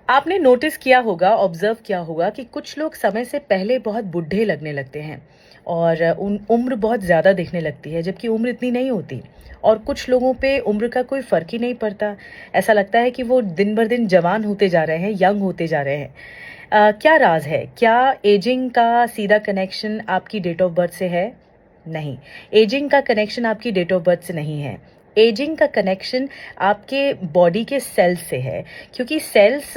आपने नोटिस किया होगा, ऑब्जर्व किया होगा कि कुछ लोग समय से पहले बहुत बूढ़े लगने लगते हैं और उन उम्र बहुत ज़्यादा दिखने लगती है, जबकि उम्र इतनी नहीं होती। और कुछ लोगों पे उम्र का कोई फ़र्क ही नहीं पड़ता। ऐसा लगता है कि वो दिन भर दिन जवान होते जा रहे हैं, यंग होते जा रहे हैं। क्या राज़ है? क्या एजिंग का सीधा कनेक्शन आपकी डेट ऑफ बर्थ से है? नहीं, एजिंग का कनेक्शन आपकी डेट ऑफ बर्थ से नहीं है। एजिंग का कनेक्शन आपके बॉडी के सेल्स से है, क्योंकि सेल्स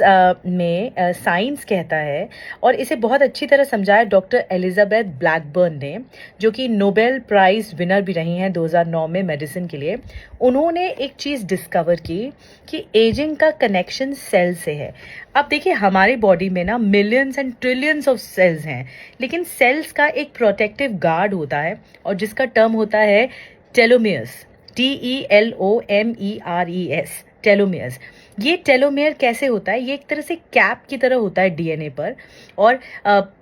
में साइंस कहता है, और इसे बहुत अच्छी तरह समझाया डॉक्टर एलिजाबेथ ब्लैकबर्न ने, जो कि नोबेल प्राइज़ विनर भी रही हैं 2009 में मेडिसिन के लिए। उन्होंने एक चीज़ डिस्कवर की कि एजिंग का कनेक्शन सेल से है। अब देखिए, हमारी बॉडी में ना millions and trillions of cells हैं, लेकिन सेल्स का एक प्रोटेक्टिव गार्ड होता है, और जिसका टर्म होता है टेलोमियर्स। TELOMERES, telomeres. ये टेलोमेयर कैसे होता है? ये एक तरह से कैप की तरह होता है डीएनए पर। और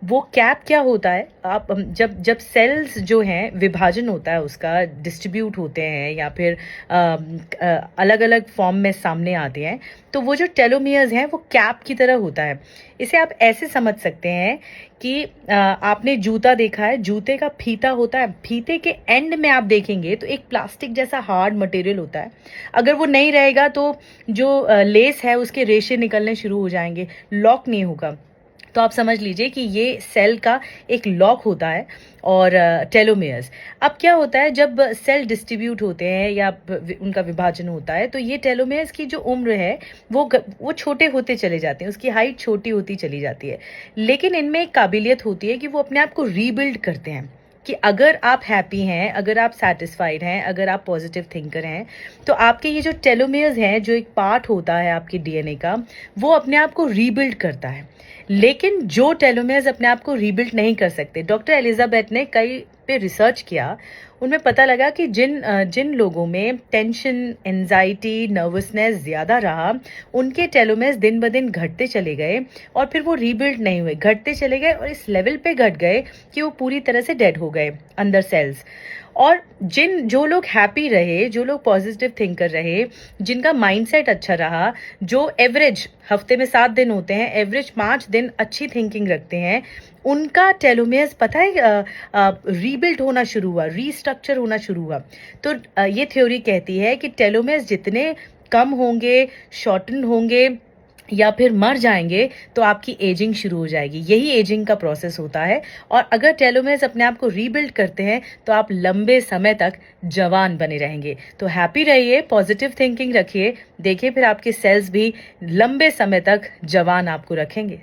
वो कैप क्या होता है? आप जब जब सेल्स जो हैं, विभाजन होता है उसका, डिस्ट्रीब्यूट होते हैं या फिर अलग अलग फॉर्म में सामने आते हैं, तो वो जो टेलोमियर्स हैं वो कैप की तरह होता है। इसे आप ऐसे समझ सकते हैं कि आपने जूता देखा है, जूते का फीता होता है, फीते के एंड में आप देखेंगे तो एक प्लास्टिक जैसा हार्ड मटेरियल होता है। अगर वो नहीं रहेगा तो जो लेस है उसके रेशे निकलने शुरू हो जाएंगे, लॉक नहीं होगा। तो आप समझ लीजिए कि ये सेल का एक लॉक होता है, और टेलोमेयर्स। अब क्या होता है, जब सेल डिस्ट्रीब्यूट होते हैं या उनका विभाजन होता है, तो ये टेलोमेयर्स की जो उम्र है वो छोटे होते चले जाते हैं, उसकी हाइट छोटी होती चली जाती है। लेकिन इनमें एक काबिलियत होती है कि वो अपने आप को रीबिल्ड करते हैं, कि अगर आप हैप्पी हैं, अगर आप सेटिस्फाइड हैं, अगर आप पॉजिटिव थिंकर हैं, तो आपके ये जो टेलोमेयर्स हैं, जो एक पार्ट होता है आपके डीएनए का, वो अपने आप को रीबिल्ड करता है। लेकिन जो टेलोमेयर्स अपने आप को रीबिल्ड नहीं कर सकते, डॉक्टर एलिजाबेथ ने कई पे रिसर्च किया। उनमें पता लगा कि जिन लोगों में टेंशन, एंजाइटी, नर्वसनेस ज़्यादा रहा, उनके टेलोमेयर्स दिन ब दिन घटते चले गए, और फिर वो रीबिल्ड नहीं हुए, घटते चले गए, और इस लेवल पे घट गए कि वो पूरी तरह से डेड हो गए अंदर सेल्स। और जो लोग हैप्पी रहे, जो लोग पॉजिटिव थिंकर रहे, जिनका माइंडसेट अच्छा रहा, जो एवरेज हफ्ते में 7 दिन होते हैं, एवरेज 5 दिन अच्छी थिंकिंग रखते हैं, उनका टेलोमेयर्स पता है रीबिल्ड होना शुरू हुआ, रीस्ट्रक्चर होना शुरू हुआ। तो ये थ्योरी कहती है कि टेलोमेयर्स जितने कम होंगे, शॉर्टन होंगे, या फिर मर जाएंगे, तो आपकी एजिंग शुरू हो जाएगी। यही एजिंग का प्रोसेस होता है। और अगर टेलोमेयर्स अपने आप को रीबिल्ड करते हैं, तो आप लंबे समय तक जवान बने रहेंगे। तो हैप्पी रहिए, पॉजिटिव थिंकिंग रखिए, देखिए फिर आपके सेल्स भी लंबे समय तक जवान आपको रखेंगे।